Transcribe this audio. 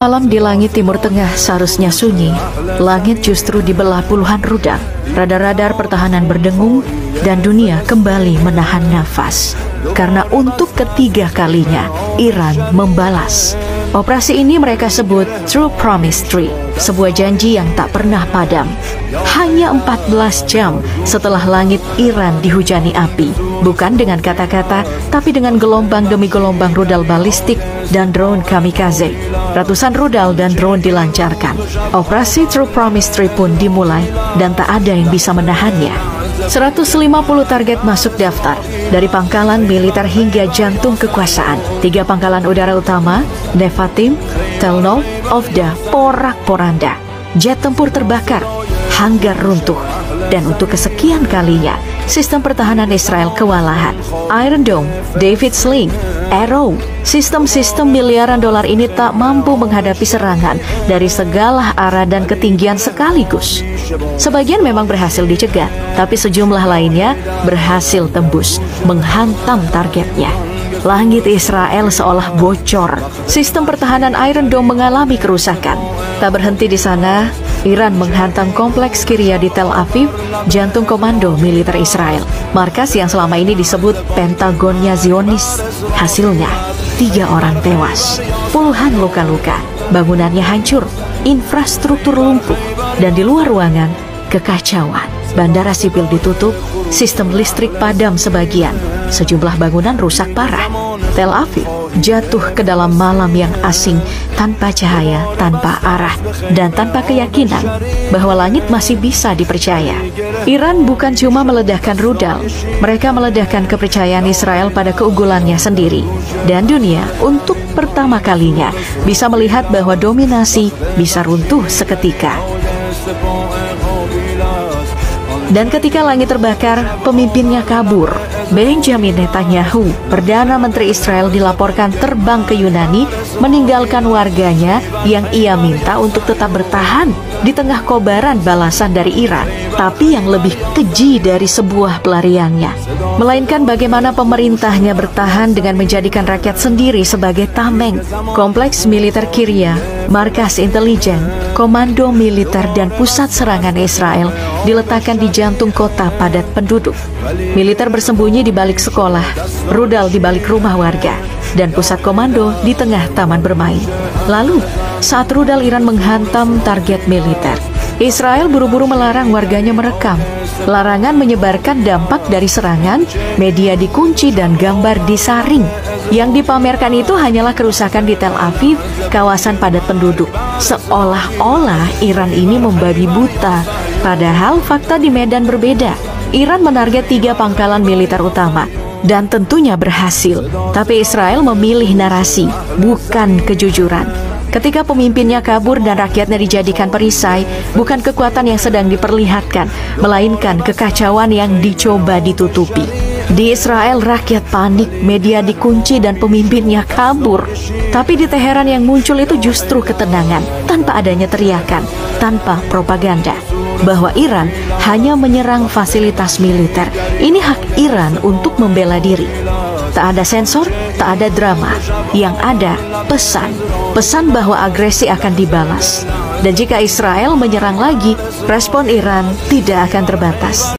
Malam di langit Timur Tengah seharusnya sunyi, langit justru dibelah puluhan rudal. Radar-radar pertahanan berdengung dan dunia kembali menahan nafas. Karena untuk ketiga kalinya, Iran membalas. Operasi ini mereka sebut True Promise 3, sebuah janji yang tak pernah padam. Hanya 14 jam setelah langit Iran dihujani api, bukan dengan kata-kata, tapi dengan gelombang demi gelombang rudal balistik dan drone kamikaze. Ratusan rudal dan drone dilancarkan. Operasi True Promise 3 pun dimulai dan tak ada yang bisa menahannya. 150 target masuk daftar, dari pangkalan militer hingga jantung kekuasaan. 3 pangkalan udara utama, Nevatim, Telnov, Ovda, porak-poranda. Jet tempur terbakar, hanggar runtuh. Dan untuk kesekian kalinya, sistem pertahanan Israel kewalahan. Iron Dome, David Sling, Arrow, sistem-sistem miliaran dolar ini tak mampu menghadapi serangan dari segala arah dan ketinggian sekaligus. Sebagian memang berhasil dicegat, tapi sejumlah lainnya berhasil tembus, menghantam targetnya. Langit Israel seolah bocor. Sistem pertahanan Iron Dome mengalami kerusakan. Tak berhenti di sana, Iran menghantam kompleks Kiryat di Tel Aviv, jantung komando militer Israel. Markas yang selama ini disebut Pentagonnya Zionis. Hasilnya, 3 orang tewas, puluhan luka-luka, bangunannya hancur, infrastruktur lumpuh, dan di luar ruangan, kekacauan. Bandara sipil ditutup, sistem listrik padam sebagian, sejumlah bangunan rusak parah. Tel Aviv jatuh ke dalam malam yang asing, tanpa cahaya, tanpa arah, dan tanpa keyakinan bahwa langit masih bisa dipercaya. Iran bukan cuma meledakkan rudal, mereka meledakkan kepercayaan Israel pada keunggulannya sendiri. Dan dunia untuk pertama kalinya bisa melihat bahwa dominasi bisa runtuh seketika. Dan ketika langit terbakar, pemimpinnya kabur. Benjamin Netanyahu, Perdana Menteri Israel, dilaporkan terbang ke Yunani, meninggalkan warganya yang ia minta untuk tetap bertahan di tengah kobaran balasan dari Iran. Tapi yang lebih keji dari sebuah pelariannya, melainkan bagaimana pemerintahnya bertahan dengan menjadikan rakyat sendiri sebagai tameng. Kompleks militer Kiryat, markas intelijen, komando militer, dan pusat serangan Israel diletakkan di jantung kota padat penduduk. Militer bersembunyi di balik sekolah, rudal di balik rumah warga, dan pusat komando di tengah taman bermain. Lalu, saat rudal Iran menghantam target militer, Israel buru-buru melarang warganya merekam. Larangan menyebarkan dampak dari serangan, media dikunci, dan gambar disaring. Yang dipamerkan itu hanyalah kerusakan di Tel Aviv, kawasan padat penduduk. Seolah-olah Iran ini membabi buta, padahal fakta di medan berbeda. Iran menarget 3 pangkalan militer utama, dan tentunya berhasil. Tapi Israel memilih narasi, bukan kejujuran. Ketika pemimpinnya kabur dan rakyatnya dijadikan perisai, bukan kekuatan yang sedang diperlihatkan, melainkan kekacauan yang dicoba ditutupi. Di Israel, rakyat panik, media dikunci, dan pemimpinnya kabur. Tapi di Teheran yang muncul itu justru ketenangan, tanpa adanya teriakan, tanpa propaganda. Bahwa Iran hanya menyerang fasilitas militer. Ini hak Iran untuk membela diri. Tak ada sensor, tak ada drama. Yang ada pesan. Pesan bahwa agresi akan dibalas. Dan jika Israel menyerang lagi, respon Iran tidak akan terbatas.